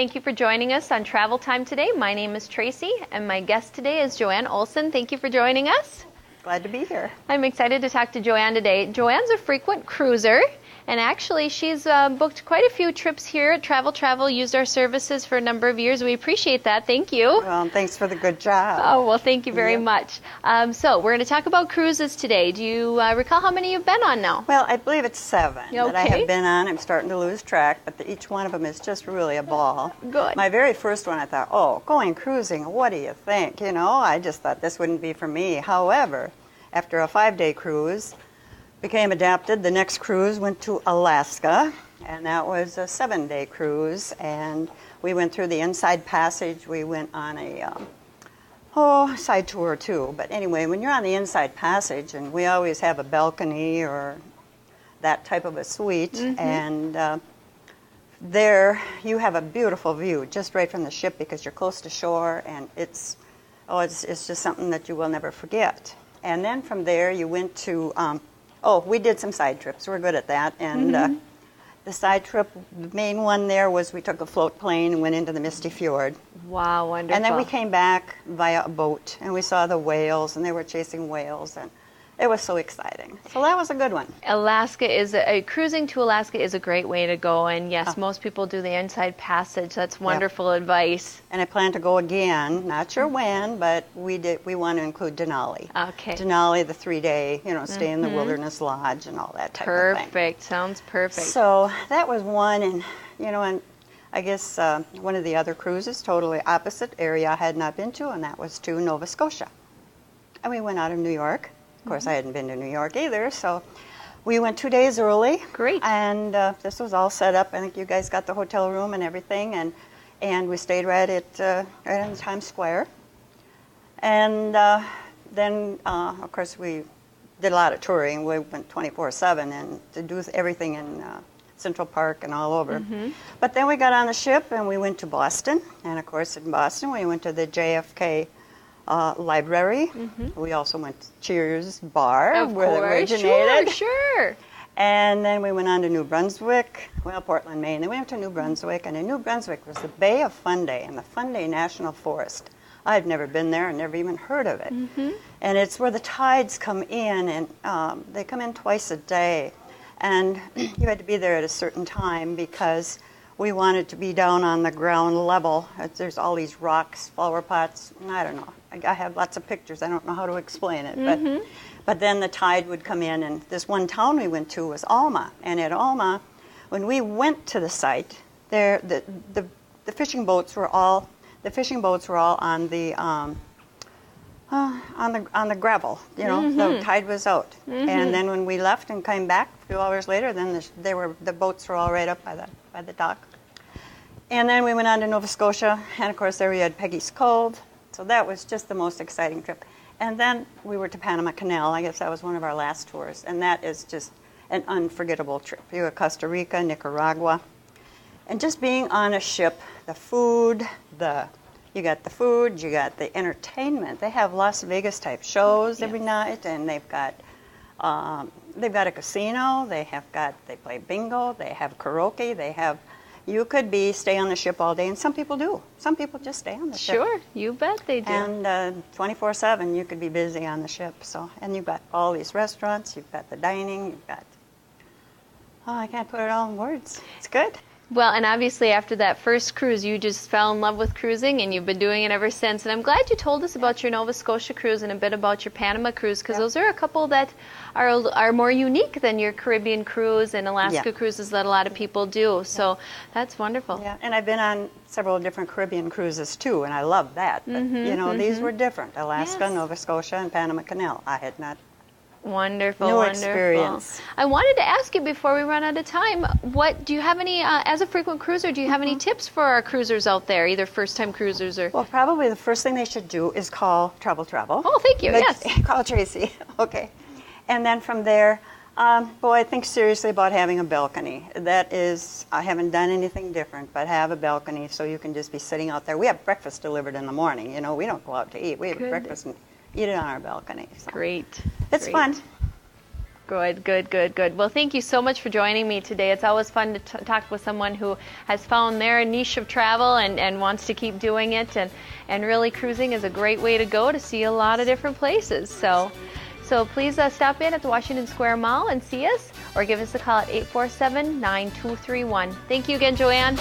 Thank you for joining us on Travel Time today. My name is Tracy, and my guest today is Joanne Olson. Thank you for joining us. Glad to be here. I'm excited to talk to Joanne today. Joanne's a frequent cruiser, and actually she's booked quite a few trips here at Travel, used our services for a number of years. We appreciate that. Thank you. Well, thanks for the good job. Oh, well, thank you very much. So we're going to talk about cruises today. Do you recall how many you've been on now? Well, I believe it's 7 that I Okay. have been on. I'm starting to lose track, but each one of them is just really a ball. Good. My very first one, I thought, oh, going cruising, what do you think? You know, I just thought this wouldn't be for me. However, after a 5-day cruise, became adapted. The next cruise went to Alaska, and that was a 7-day cruise. And we went through the Inside Passage. We went on a side tour too. But anyway, when you're on the Inside Passage, and we always have a balcony or that type of a suite, and there you have a beautiful view just right from the ship because you're close to shore, and it's just something that you will never forget. And then from there, you went to, we did some side trips. We're good at that. And the side trip, the main one there was we took a float plane and went into the Misty Fjord. Wow, wonderful. And then we came back via a boat, and we saw the whales, and they were chasing whales. And it was so exciting. So that was a good one. Cruising to Alaska is a great way to go. And yes, most people do the Inside Passage. That's wonderful advice. And I plan to go again. Not sure when, but we want to include Denali. Okay. Denali, the 3-day, stay in the Wilderness Lodge and all that type of thing. Perfect. Sounds perfect. So that was one, and and I guess one of the other cruises, totally opposite area I had not been to, and that was to Nova Scotia. And we went out of New York. Of course, I hadn't been to New York either, so we went 2 days early. Great. And this was all set up. I think you guys got the hotel room and everything, and we stayed right in Times Square. And then, of course, we did a lot of touring. We went 24/7 and to do everything in Central Park and all over. But then we got on the ship and we went to Boston. And, of course, in Boston, we went to the JFK library. We also went to Cheers Bar, where it originated. Sure. And then we went on to New Brunswick, Portland, Maine. Then we went to New Brunswick, and in New Brunswick was the Bay of Fundy and the Fundy National Forest. I'd never been there and never even heard of it. And it's where the tides come in, and they come in twice a day. And you had to be there at a certain time because we wanted to be down on the ground level. There's all these rocks, flower pots, I don't know. I have lots of pictures. I don't know how to explain it. But then the tide would come in, and this one town we went to was Alma. And at Alma, when we went to the site, there the fishing boats were all on the gravel. The tide was out. And then when we left and came back a few hours later, then the boats were all right up by the dock. And then we went on to Nova Scotia, and of course there we had Peggy's Cove. So that was just the most exciting trip. And then we were to Panama Canal. I guess that was one of our last tours, and that is just an unforgettable trip. You were Costa Rica, Nicaragua, and just being on a ship, the food, you got the food, you got the entertainment. They have Las Vegas type shows every night, and they've got a casino. They play bingo. They have karaoke. You could stay on the ship all day, and some people do. Some people just stay on the ship. Sure, you bet they do. And 24/7, you could be busy on the ship. And you've got all these restaurants. You've got the dining. You've got I can't put it all in words. It's good. Well, and obviously after that first cruise, you just fell in love with cruising, and you've been doing it ever since. And I'm glad you told us about your Nova Scotia cruise and a bit about your Panama cruise, because those are a couple that are more unique than your Caribbean cruise and Alaska cruises that a lot of people do. So that's wonderful. Yeah, and I've been on several different Caribbean cruises too, and I love that. But, these were different. Alaska, Nova Scotia, and Panama Canal. I had not. Wonderful, New wonderful. experience. I wanted to ask you before we run out of time, do you have any, as a frequent cruiser, do you have any tips for our cruisers out there, either first-time cruisers or... Well, probably the first thing they should do is call Travel. Oh, thank you, yes. Call Tracy, okay. And then from there, I think seriously about having a balcony. That is, I haven't done anything different, but have a balcony so you can just be sitting out there. We have breakfast delivered in the morning, we don't go out to eat. We have breakfast and eat it on our balcony. So. Great. It's fun. Good, good, good, good. Well, thank you so much for joining me today. It's always fun to talk with someone who has found their niche of travel and wants to keep doing it. And really, cruising is a great way to go to see a lot of different places. So please stop in at the Washington Square Mall and see us, or give us a call at 847-9231. Thank you again, Joanne.